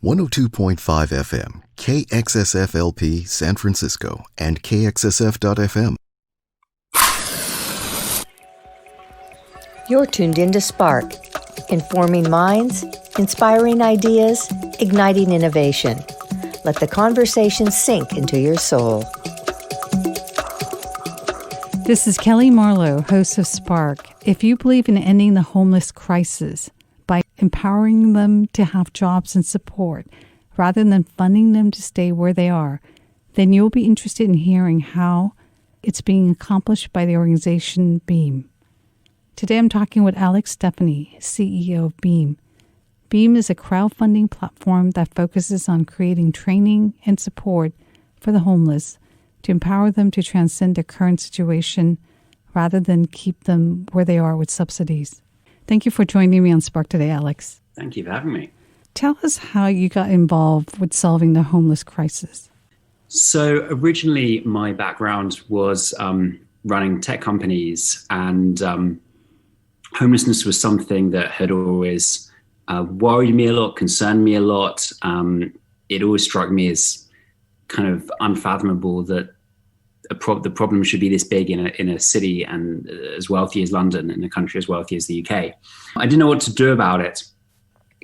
102.5 FM, KXSFLP San Francisco, and KXSF.FM. You're tuned into Spark, informing minds, inspiring ideas, igniting innovation. Let the conversation sink into your soul. This is Kelly Marlowe, host of Spark. If you believe in ending the homeless crisis by empowering them to have jobs and support, rather than funding them to stay where they are, then you'll be interested in hearing how it's being accomplished by the organization BEAM. Today I'm talking with Alex Stephanie, CEO of BEAM. BEAM is a crowdfunding platform that focuses on creating training and support for the homeless to empower them to transcend their current situation rather than keep them where they are with subsidies. Thank you for joining me on Spark today, Alex. Thank you for having me. Tell us how you got involved with solving the homeless crisis. So originally my background was running tech companies, and homelessness was something that had always worried me a lot, concerned me a lot. It always struck me as kind of unfathomable that the problem should be this big in a city and as wealthy as London, in a country as wealthy as the UK. I didn't know what to do about it.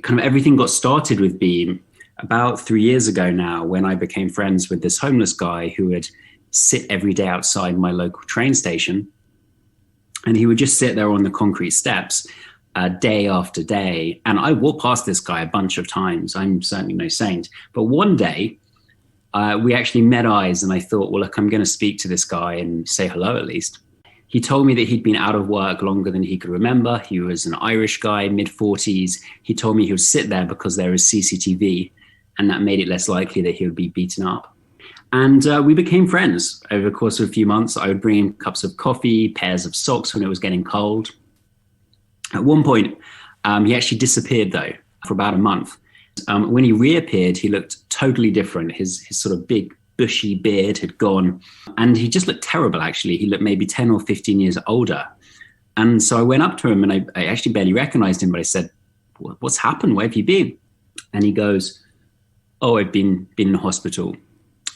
Kind of everything got started with BEAM about 3 years ago now, when I became friends with this homeless guy who would sit every day outside my local train station. And he would just sit there on the concrete steps day after day. And I walked past this guy a bunch of times. I'm certainly no saint. But one day we actually met eyes, and I thought, well, look, I'm going to speak to this guy and say hello at least. He told me that he'd been out of work longer than he could remember. He was an Irish guy, mid-40s. He told me he would sit there because there was CCTV, and that made it less likely that he would be beaten up. And we became friends over the course of a few months. I would bring him cups of coffee, pairs of socks when it was getting cold. At one point, he actually disappeared, though, for about a month. When he reappeared, he looked totally different. His sort of big, bushy beard had gone, and he just looked terrible, actually. He looked maybe 10 or 15 years older. And so I went up to him, and I actually barely recognized him, but I said, what's happened? Where have you been? And he goes, oh, I've been in hospital.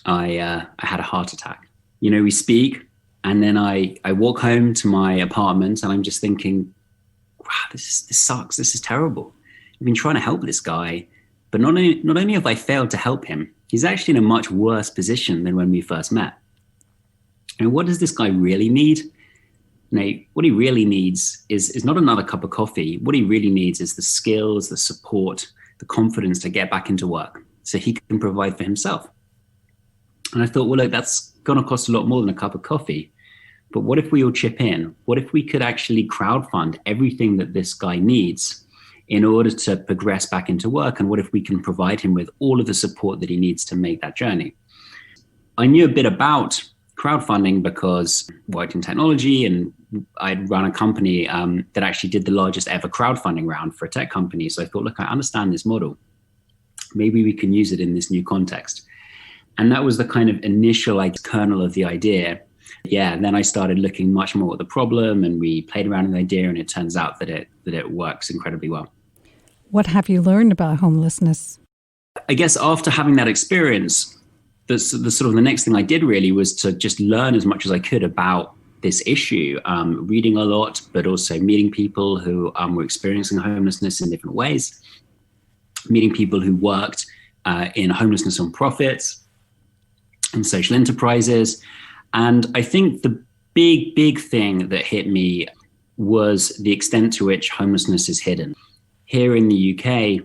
I had a heart attack. You know, we speak, and then I walk home to my apartment, and I'm just thinking, wow, this sucks. This is terrible. I've been trying to help this guy, but not only have I failed to help him, he's actually in a much worse position than when we first met. And what does this guy really need? What he really needs is not another cup of coffee. What he really needs is the skills, the support, the confidence to get back into work so he can provide for himself. And I thought, well, look, that's going to cost a lot more than a cup of coffee. But what if we all chip in? What if we could actually crowdfund everything that this guy needs in order to progress back into work? And what if we can provide him with all of the support that he needs to make that journey? I knew a bit about crowdfunding because I worked in technology, and I'd run a company that actually did the largest ever crowdfunding round for a tech company. So I thought, look, I understand this model. Maybe we can use it in this new context. And that was the kind of initial kernel of the idea. Yeah, and then I started looking much more at the problem, and we played around with the idea, and it turns out that it works incredibly well. What have you learned about homelessness? I guess after having that experience, the sort of the next thing I did really was to just learn as much as I could about this issue, reading a lot, but also meeting people who were experiencing homelessness in different ways, meeting people who worked in homelessness nonprofits and social enterprises. And I think the big thing that hit me was the extent to which homelessness is hidden. Here in the UK,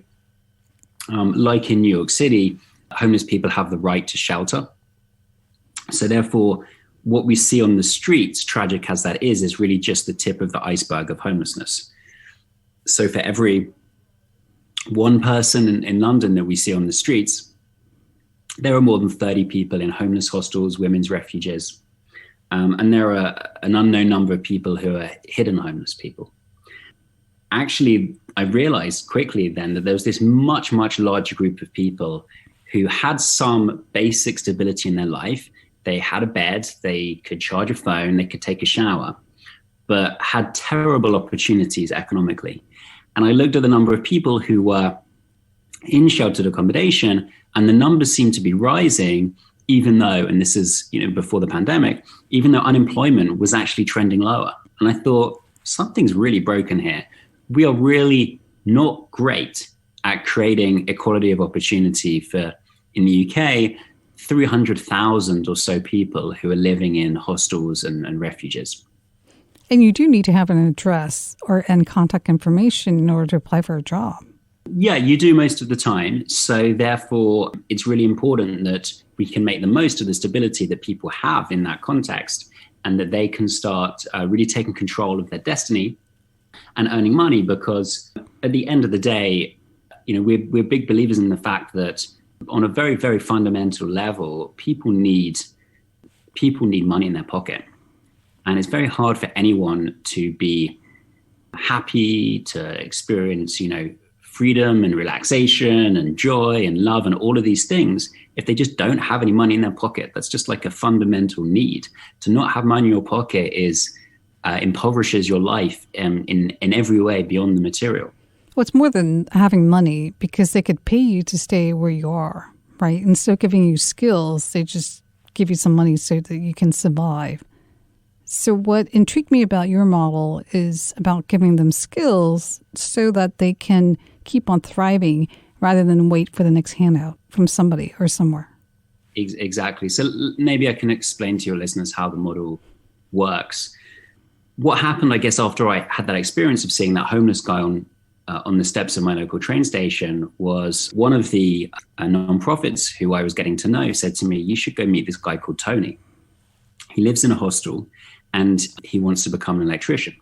like in New York City, homeless people have the right to shelter. So therefore, what we see on the streets, tragic as that is really just the tip of the iceberg of homelessness. So for every one person in London that we see on the streets, there are more than 30 people in homeless hostels, women's refuges, and there are an unknown number of people who are hidden homeless people. Actually, I realized quickly then that there was this much larger group of people who had some basic stability in their life. They had a bed, they could charge a phone, they could take a shower, but had terrible opportunities economically. And I looked at the number of people who were in sheltered accommodation, and the numbers seem to be rising, even though, and this is, before the pandemic, even though unemployment was actually trending lower. And I thought, something's really broken here. We are really not great at creating equality of opportunity for, in the UK, 300,000 or so people who are living in hostels and refuges. And you do need to have an address and contact information in order to apply for a job. Yeah, you do most of the time. So therefore, it's really important that we can make the most of the stability that people have in that context, and that they can start really taking control of their destiny and earning money. Because at the end of the day, we're big believers in the fact that on a very, very fundamental level, people need money in their pocket. And it's very hard for anyone to be happy, to experience, freedom and relaxation and joy and love and all of these things if they just don't have any money in their pocket. That's just like a fundamental need. To not have money in your pocket impoverishes your life in every way beyond the material. Well, it's more than having money, because they could pay you to stay where you are, right? Instead of giving you skills, they just give you some money so that you can survive. So what intrigued me about your model is about giving them skills so that they can keep on thriving rather than wait for the next handout from somebody or somewhere. Exactly. So maybe I can explain to your listeners how the model works. What happened, I guess, after I had that experience of seeing that homeless guy on the steps of my local train station, was one of the nonprofits who I was getting to know said to me, you should go meet this guy called Tony. He lives in a hostel and he wants to become an electrician.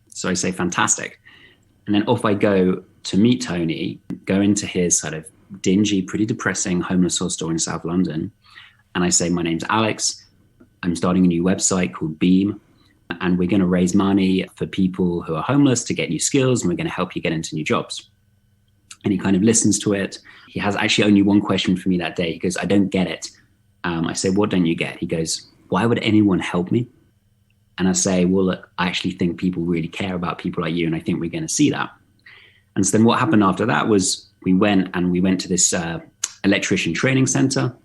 So I say, fantastic. And then off I go to meet Tony, go into his sort of dingy, pretty depressing homeless hostel in South London. And I say, my name's Alex. I'm starting a new website called Beam. And we're going to raise money for people who are homeless to get new skills. And we're going to help you get into new jobs. And he kind of listens to it. He has actually only one question for me that day. He goes, I don't get it. I say, what don't you get? He goes, why would anyone help me? And I say, well, look, I actually think people really care about people like you. And I think we're going to see that. And so then what happened after that was we went to this electrician training center.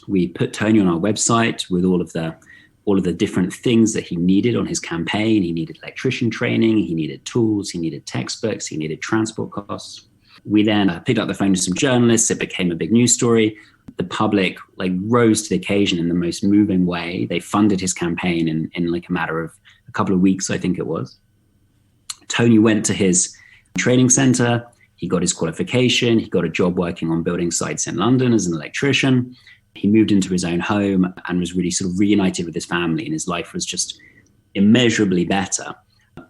We put Tony on our website with all of the different things that he needed on his campaign. He needed electrician training. He needed tools. He needed textbooks. He needed transport costs. We then picked up the phone to some journalists. It became a big news story. The public rose to the occasion in the most moving way. They funded his campaign in like a matter of a couple of weeks, I think it was. Tony went to his training center. He got his qualification. He got a job working on building sites in London as an electrician. He moved into his own home and was really sort of reunited with his family, and his life was just immeasurably better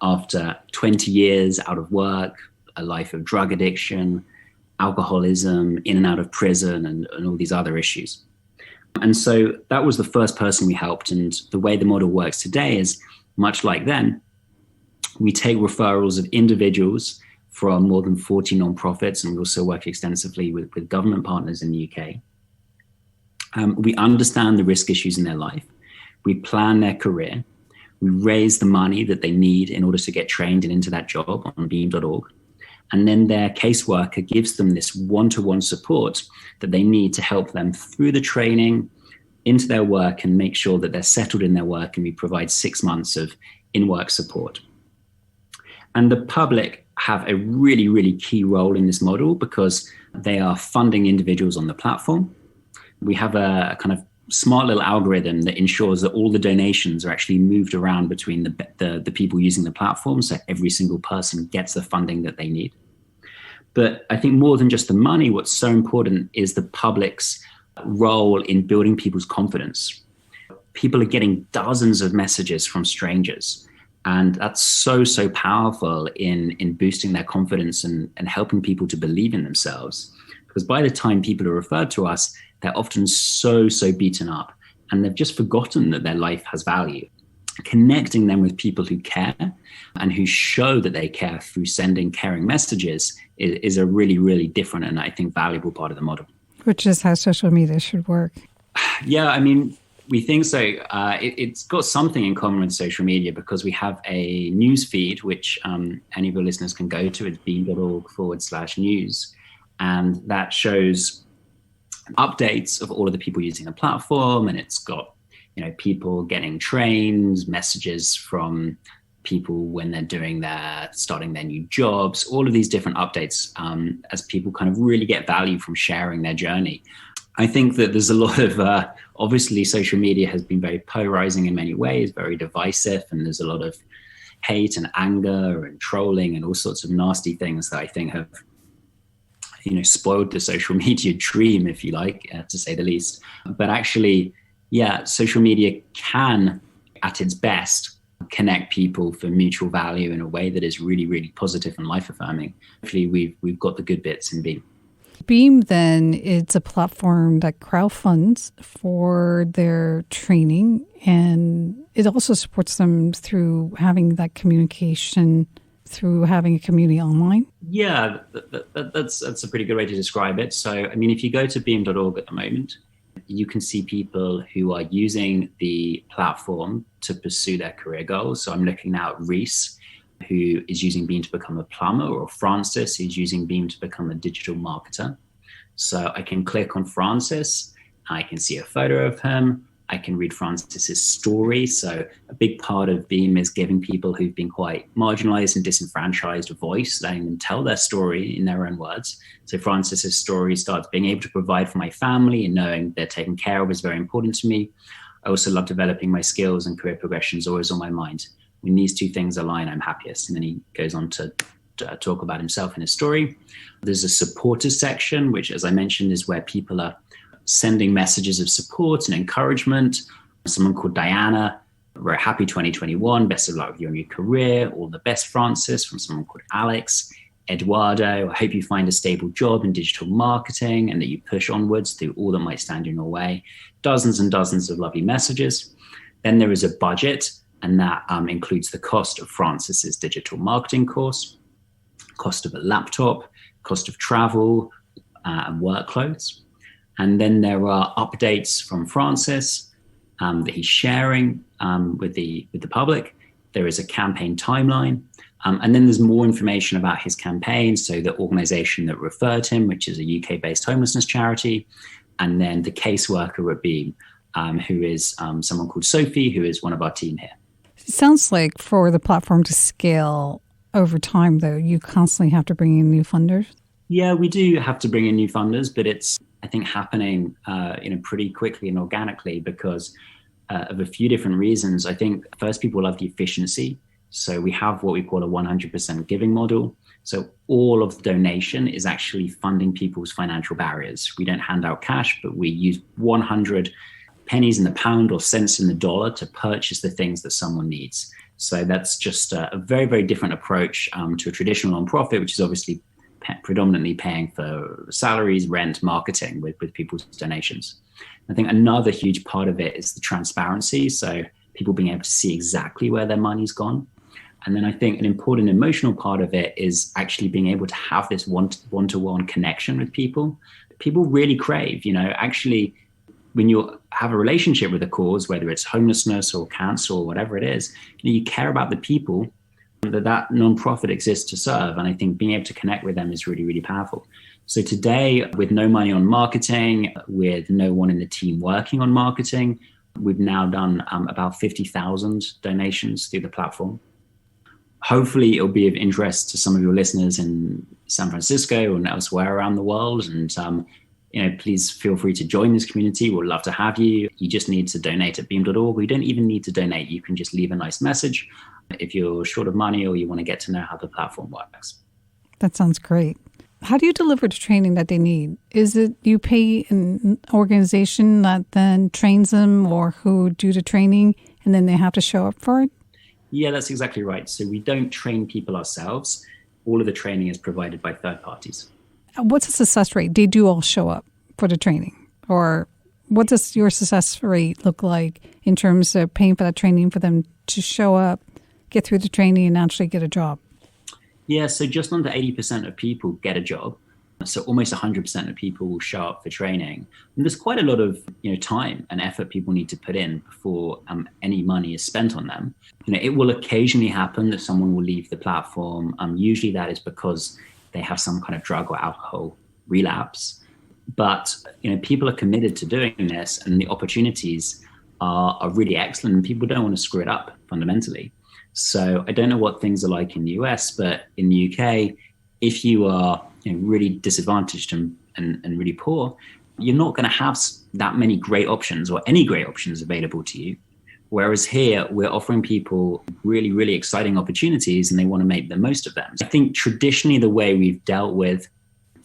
after 20 years out of work, a life of drug addiction, alcoholism, in and out of prison, and all these other issues. And so that was the first person we helped. And the way the model works today is much like then. We take referrals of individuals from more than 40 nonprofits, and we also work extensively with government partners in the UK. We understand the risk issues in their life. We plan their career. We raise the money that they need in order to get trained and into that job on beam.org. And then their caseworker gives them this one-to-one support that they need to help them through the training, into their work, and make sure that they're settled in their work. And we provide 6 months of in-work support. And the public have a really, really key role in this model because they are funding individuals on the platform. We have a kind of smart little algorithm that ensures that all the donations are actually moved around between the people using the platform, so every single person gets the funding that they need. But I think more than just the money, what's so important is the public's role in building people's confidence. People are getting dozens of messages from strangers, and that's so powerful in boosting their confidence and helping people to believe in themselves. Because by the time people are referred to us, they're often so beaten up, and they've just forgotten that their life has value. Connecting them with people who care and who show that they care through sending caring messages is a really, really different and I think valuable part of the model. Which is how social media should work. Yeah, I mean, we think so. It's got something in common with social media because we have a news feed, which any of your listeners can go to. It's beam.org/news. And that shows updates of all of the people using the platform. And it's got, people getting trained, messages from people when they're starting their new jobs, all of these different updates as people kind of really get value from sharing their journey. I think that there's a lot of, obviously social media has been very polarizing in many ways, very divisive, and there's a lot of hate and anger and trolling and all sorts of nasty things that I think have, spoiled the social media dream, if you like, to say the least. But actually, social media can, at its best, connect people for mutual value in a way that is really, really positive and life affirming. Hopefully, we've got the good bits in Beam. Beam, then, it's a platform that crowdfunds for their training, and it also supports them through having that communication, through having a community online. Yeah, that's a pretty good way to describe it. So, if you go to beam.org at the moment, you can see people who are using the platform to pursue their career goals. So I'm looking now at Reese, who is using Beam to become a plumber, or Francis, who's using Beam to become a digital marketer. So I can click on Francis, I can see a photo of him, I can read Francis's story. So a big part of Beam is giving people who've been quite marginalized and disenfranchised a voice, letting them tell their story in their own words. So Francis's story starts being able to provide for my family, and knowing they're taken care of is very important to me. I also love developing my skills, and career progression is always on my mind. When these two things align, I'm happiest. And then he goes on to talk about himself in his story. There's a supporters section, which, as I mentioned, is where people are sending messages of support and encouragement. Someone called Diana wrote, "Happy 2021, best of luck with your new career. All the best, Francis," from someone called Alex. Eduardo, "I hope you find a stable job in digital marketing and that you push onwards through all that might stand in your way." Dozens and dozens of lovely messages. Then there is a budget, and that includes the cost of Francis's digital marketing course, cost of a laptop, cost of travel, and work clothes. And then there are updates from Francis that he's sharing with the public. There is a campaign timeline. And then there's more information about his campaign. So the organization that referred him, which is a UK-based homelessness charity, and then the caseworker at Beam, who is someone called Sophie, who is one of our team here. It sounds like for the platform to scale over time, though, you constantly have to bring in new funders. Yeah, we do have to bring in new funders, but it's, I think, happening pretty quickly and organically because of a few different reasons. I think first, people love the efficiency. So we have what we call a 100% giving model. So all of the donation is actually funding people's financial barriers. We don't hand out cash, but we use 100 pennies in the pound or cents in the dollar to purchase the things that someone needs. So that's just a very, very different approach to a traditional nonprofit, which is obviously predominantly paying for salaries, rent, marketing with people's donations. I think another huge part of it is the transparency. So people being able to see exactly where their money's gone. And then I think an important emotional part of it is actually being able to have this one-to-one connection with people. People really crave, actually, when you have a relationship with a cause, whether it's homelessness or cancer or whatever it is, you care about the people that nonprofit exists to serve. And I think being able to connect with them is really, really powerful. So today, with no money on marketing, with no one in the team working on marketing, we've now done about 50,000 donations through the platform. Hopefully, it'll be of interest to some of your listeners in San Francisco and elsewhere around the world. And please feel free to join this community. We'd love to have you. You just need to donate at beam.org. You don't even need to donate. You can just leave a nice message if you're short of money or you want to get to know how the platform works. That sounds great. How do you deliver the training that they need? Is it you pay an organization that then trains them, or who do the training and then they have to show up for it? Yeah, that's exactly right. So we don't train people ourselves. All of the training is provided by third parties. What's the success rate? They do all show up for the training? Or what does your success rate look like in terms of paying for that training for them to show up, get through the training, and actually get a job? Yeah, so just under 80% of people get a job. So almost 100% of people will show up for training. And there's quite a lot of time and effort people need to put in before any money is spent on them. It will occasionally happen that someone will leave the platform. Usually that is because they have some kind of drug or alcohol relapse. But people are committed to doing this, and the opportunities are really excellent, and people don't want to screw it up fundamentally. So I don't know what things are like in the US, but in the UK, if you are really disadvantaged and really poor, you're not going to have that many great options or any great options available to you. Whereas here, we're offering people really, really exciting opportunities, and they want to make the most of them. I think traditionally the way we've dealt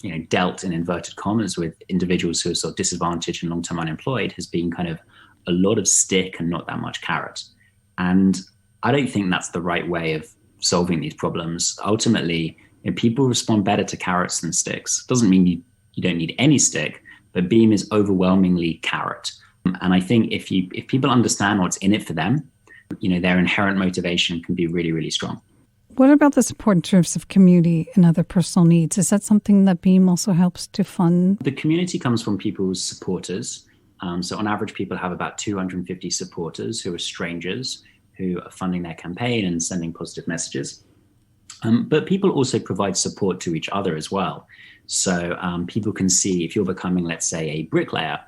in inverted commas with individuals who are sort of disadvantaged and long-term unemployed has been kind of a lot of stick and not that much carrot. And I don't think that's the right way of solving these problems. Ultimately, people respond better to carrots than sticks. Doesn't mean you don't need any stick, but Beam is overwhelmingly carrot. And I think if people understand what's in it for them, their inherent motivation can be really, really strong. What about the support in terms of community and other personal needs? Is that something that Beam also helps to fund? The community comes from people's supporters. So on average, people have about 250 supporters who are strangers who are funding their campaign and sending positive messages. But people also provide support to each other as well. So people can see if you're becoming, let's say, a bricklayer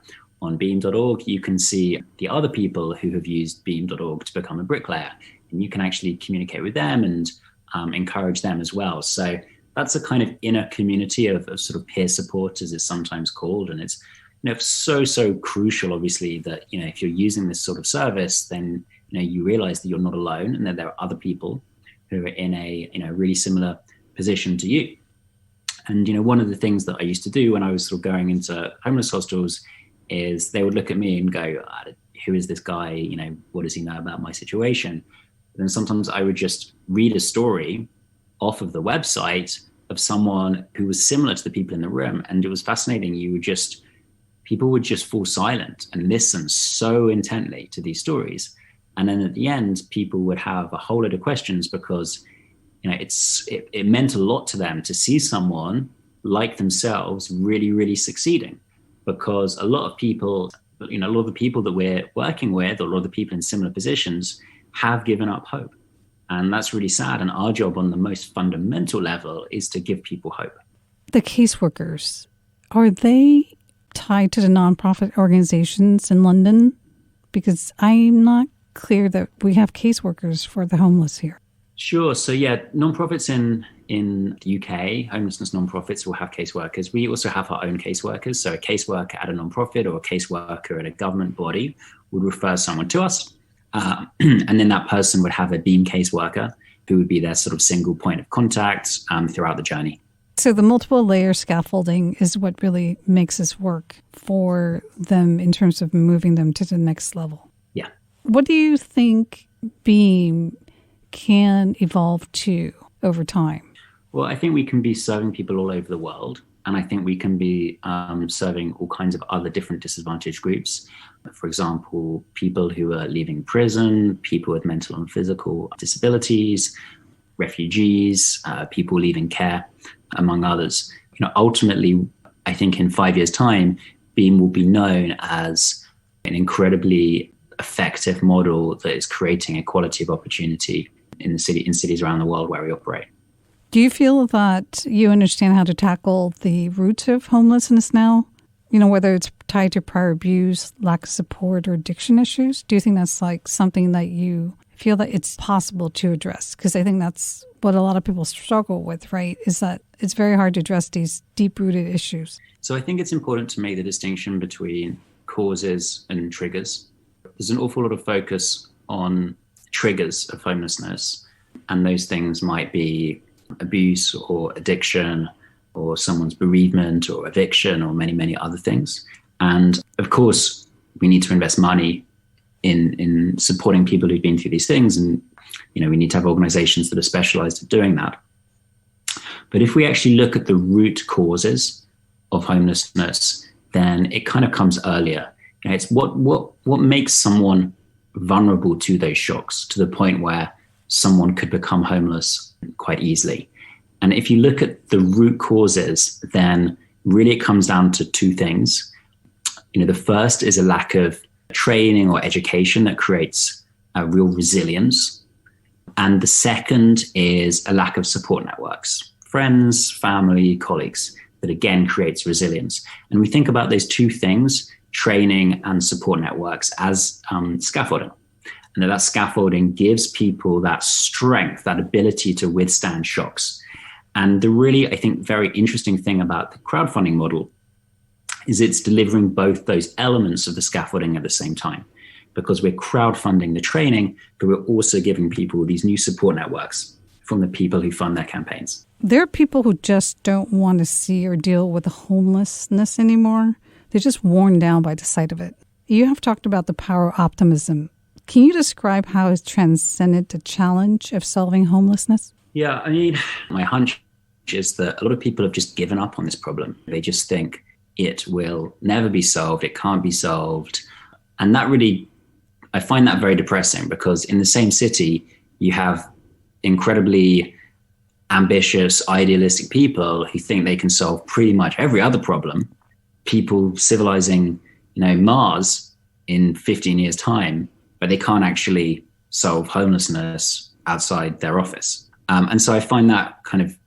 on beam.org, you can see the other people who have used beam.org to become a bricklayer, and you can actually communicate with them and encourage them as well. So that's a kind of inner community of sort of peer support, as it's sometimes called. And it's so crucial, obviously, that if you're using this sort of service, then you realize that you're not alone and that there are other people who are in a really similar position to you. And one of the things that I used to do when I was sort of going into homeless hostels is they would look at me and go, who is this guy? What does he know about my situation? And then sometimes I would just read a story off of the website of someone who was similar to the people in the room. And it was fascinating. People would just fall silent and listen so intently to these stories. And then at the end, people would have a whole lot of questions because, it meant a lot to them to see someone like themselves really, really succeeding. Because a lot of the people that we're working with, or a lot of the people in similar positions, have given up hope. And that's really sad. And our job on the most fundamental level is to give people hope. The caseworkers, are they tied to the nonprofit organizations in London? Because I'm not clear that we have caseworkers for the homeless here. Sure. So nonprofits in the UK, homelessness nonprofits will have caseworkers. We also have our own caseworkers. So a caseworker at a nonprofit or a caseworker at a government body would refer someone to us. And then that person would have a Beam caseworker who would be their sort of single point of contact throughout the journey. So the multiple layer scaffolding is what really makes this work for them in terms of moving them to the next level. Yeah. What do you think Beam can evolve to over time? Well, I think we can be serving people all over the world. And I think we can be serving all kinds of other different disadvantaged groups. For example, people who are leaving prison, people with mental and physical disabilities, refugees, people leaving care, among others. Ultimately, I think in 5 years' time, Beam will be known as an incredibly effective model that is creating equality of opportunity in cities around the world where we operate. Do you feel that you understand how to tackle the roots of homelessness now? Whether it's tied to prior abuse, lack of support, or addiction issues? Do you think that's like something that you feel that it's possible to address? Because I think that's what a lot of people struggle with, right? Is that it's very hard to address these deep-rooted issues. So I think it's important to make the distinction between causes and triggers. There's an awful lot of focus on triggers of homelessness, and those things might be abuse or addiction or someone's bereavement or eviction or many, many other things. And of course, we need to invest money in supporting people who've been through these things. And, we need to have organizations that are specialized at doing that. But if we actually look at the root causes of homelessness, then it kind of comes earlier. It's what makes someone vulnerable to those shocks to the point where someone could become homeless quite easily. And if you look at the root causes, then really it comes down to two things. The first is a lack of training or education that creates a real resilience. And the second is a lack of support networks, friends, family, colleagues that again creates resilience. And we think about those two things, training and support networks, as scaffolding. And that scaffolding gives people that strength, that ability to withstand shocks. And the really, I think, very interesting thing about the crowdfunding model is it's delivering both those elements of the scaffolding at the same time, because we're crowdfunding the training, but we're also giving people these new support networks from the people who fund their campaigns. There are people who just don't want to see or deal with the homelessness anymore. They're just worn down by the sight of it. You have talked about the power of optimism. Can you describe how it's transcended the challenge of solving homelessness? Yeah, I mean, my hunch is that a lot of people have just given up on this problem. They just think it will never be solved, it can't be solved. And that really, I find that very depressing, because in the same city, you have incredibly ambitious, idealistic people who think they can solve pretty much every other problem. People civilizing, Mars in 15 years' time, but they can't actually solve homelessness outside their office. And so I find that kind of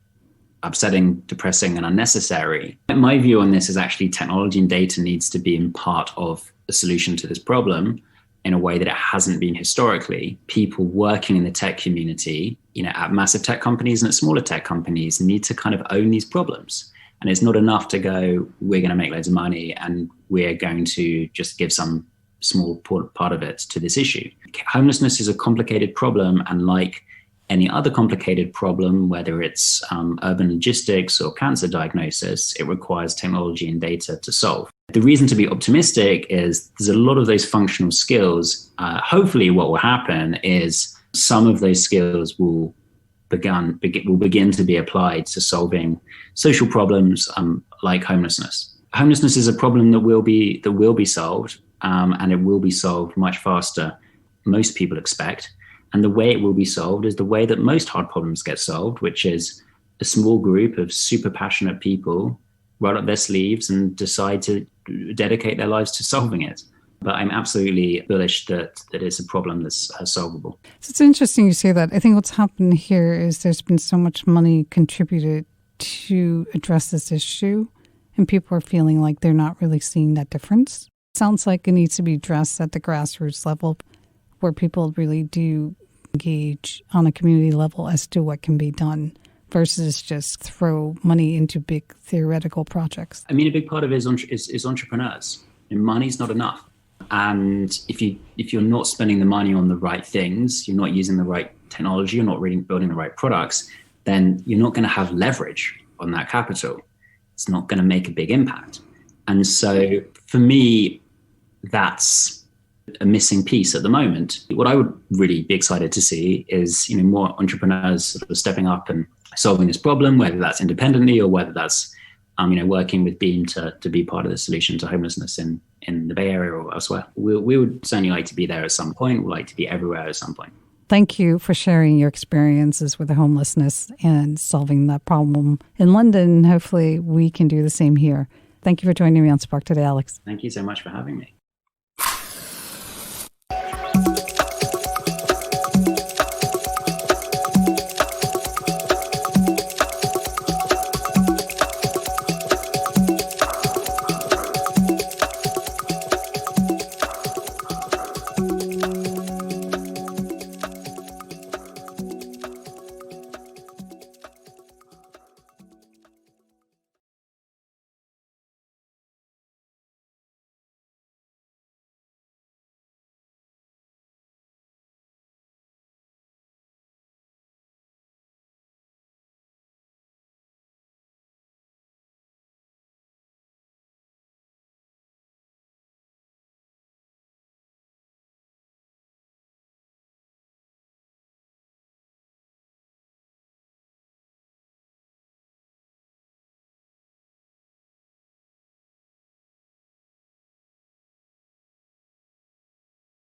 upsetting, depressing, and unnecessary. My view on this is actually technology and data needs to be in part of the solution to this problem in a way that it hasn't been historically. People working in the tech community, at massive tech companies and at smaller tech companies, need to kind of own these problems. And it's not enough to go, we're going to make loads of money and we're going to just give some small part of it to this issue. Homelessness is a complicated problem, and like any other complicated problem, whether it's urban logistics or cancer diagnosis, it requires technology and data to solve. The reason to be optimistic is there's a lot of those functional skills. Hopefully what will happen is some of those skills will begin to be applied to solving social problems like homelessness. Homelessness is a problem that will be solved, and it will be solved much faster, most people expect. And the way it will be solved is the way that most hard problems get solved, which is a small group of super passionate people roll up their sleeves and decide to dedicate their lives to solving it. But I'm absolutely bullish that it's a problem that's solvable. So it's interesting you say that. I think what's happened here is there's been so much money contributed to address this issue, and people are feeling like they're not really seeing that difference. It sounds like it needs to be addressed at the grassroots level, where people really do engage on a community level as to what can be done versus just throw money into big theoretical projects. I mean, a big part of it is entrepreneurs. And money's not enough. And if you're not spending the money on the right things, you're not using the right technology, you're not really building the right products, then you're not going to have leverage on that capital. It's not going to make a big impact. And so for me, that's a missing piece at the moment. What I would really be excited to see is, more entrepreneurs sort of stepping up and solving this problem, whether that's independently or whether that's, working with Beam to be part of the solution to homelessness in the Bay Area or elsewhere. We would certainly like to be there at some point. We'd like to be everywhere at some point. Thank you for sharing your experiences with the homelessness and solving that problem in London. Hopefully we can do the same here. Thank you for joining me on Spark today, Alex. Thank you so much for having me.